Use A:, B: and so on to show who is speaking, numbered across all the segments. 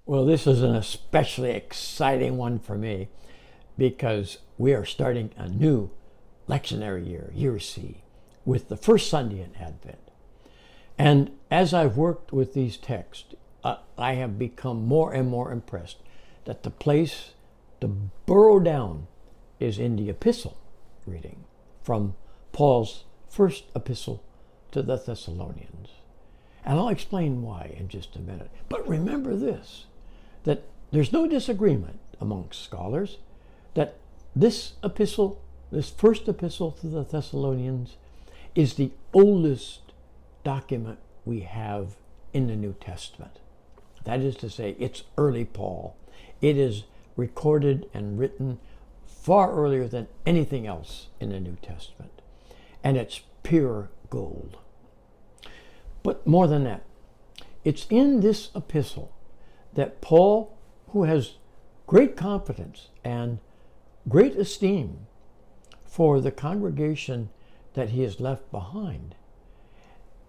A: Well, this is an especially exciting one for me because we are starting a new lectionary year, Year C, with the first Sunday in Advent. And as I've worked with these texts, I have become more and more impressed that the place to burrow down is in the epistle reading from Paul's first epistle to the Thessalonians. And I'll explain why in just a minute. But remember this, that there's no disagreement amongst scholars that this epistle, this first epistle to the Thessalonians, is the oldest document we have in the New Testament. That is to say, it's early Paul. It is recorded and written far earlier than anything else in the New Testament. And it's pure gold. But more than that, it's in this epistle that Paul, who has great confidence and great esteem for the congregation that he has left behind,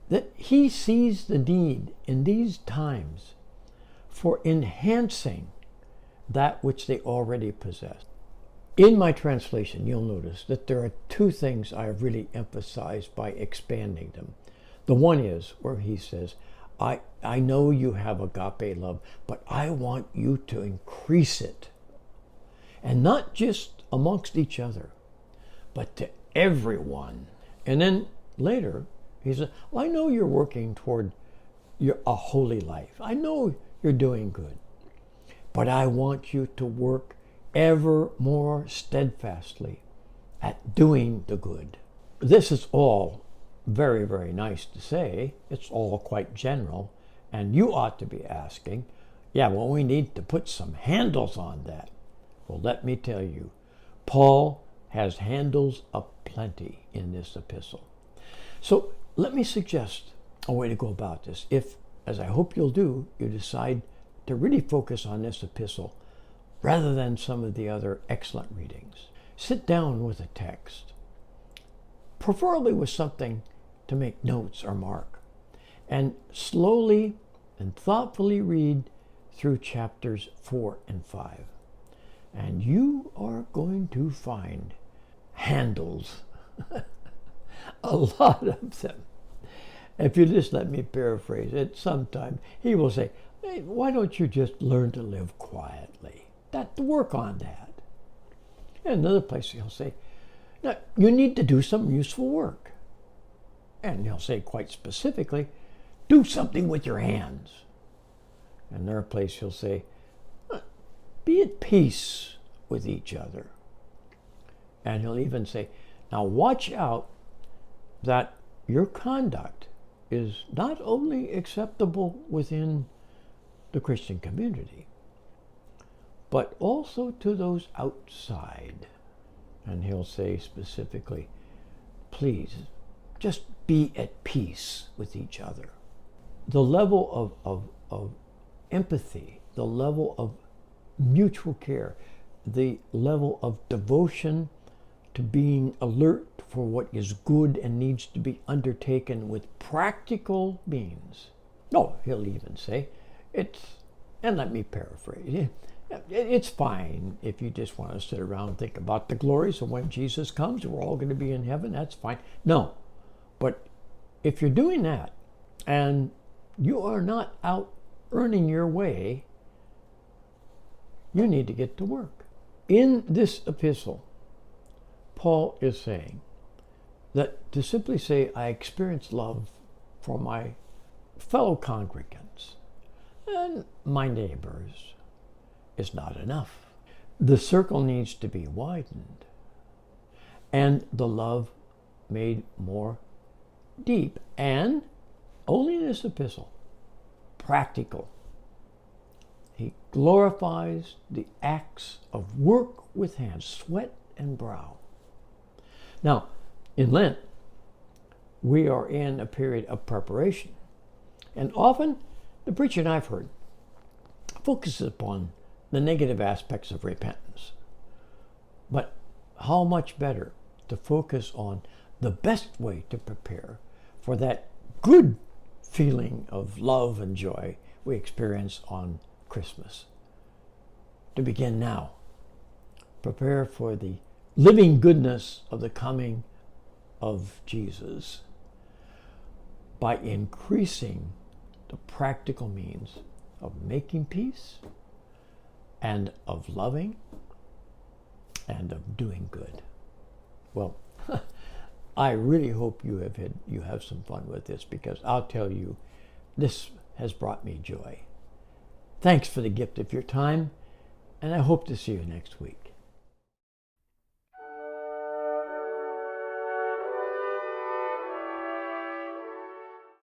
A: that he sees the need in these times for enhancing that which they already possess. In my translation, you'll notice that there are two things I have really emphasized by expanding them. The one is where he says, I know you have agape love, but I want you to increase it. And not just amongst each other, but to everyone. And then later, he says, well, I know you're working toward a holy life. I know you're doing good. But I want you to work ever more steadfastly at doing the good. This is all very, very nice to say. It's all quite general. And you ought to be asking, yeah, well, we need to put some handles on that. Well, let me tell you, Paul has handles aplenty in this epistle. So let me suggest a way to go about this. If, as I hope you'll do, you decide to really focus on this epistle rather than some of the other excellent readings. Sit down with a text, preferably with something to make notes or mark, and slowly and thoughtfully read through chapters 4 and 5. And you are going to find handles, a lot of them. If you just let me paraphrase it, sometime he will say, hey, why don't you just learn to live quietly? Work on that. And another place he'll say, now, you need to do some useful work. And he'll say quite specifically, do something with your hands. Another place he'll say, be at peace with each other. And he'll even say, now watch out that your conduct is not only acceptable within the Christian community, but also to those outside. And he'll say specifically, please, just be at peace with each other. The level of empathy, the level of mutual care, the level of devotion to being alert for what is good and needs to be undertaken with practical means. No, he'll even say, and let me paraphrase, it's fine if you just want to sit around and think about the glories of when Jesus comes, we're all going to be in heaven, that's fine. No, but if you're doing that and you are not out earning your way, you need to get to work. In this epistle, Paul is saying that to simply say, I experience love for my fellow congregants and my neighbors is not enough. The circle needs to be widened and the love made more deep, and only in this epistle, practical. He glorifies the acts of work with hands, sweat and brow. Now, in Lent, we are in a period of preparation. And often, the preaching I've heard focuses upon the negative aspects of repentance. But how much better to focus on the best way to prepare for that good feeling of love and joy we experience on Christmas to begin now. Prepare for the living goodness of the coming of Jesus by increasing the practical means of making peace and of loving and of doing good. Well, I really hope you have some fun with this, because I'll tell you, this has brought me joy. Thanks for the gift of your time, and I hope to see you next week.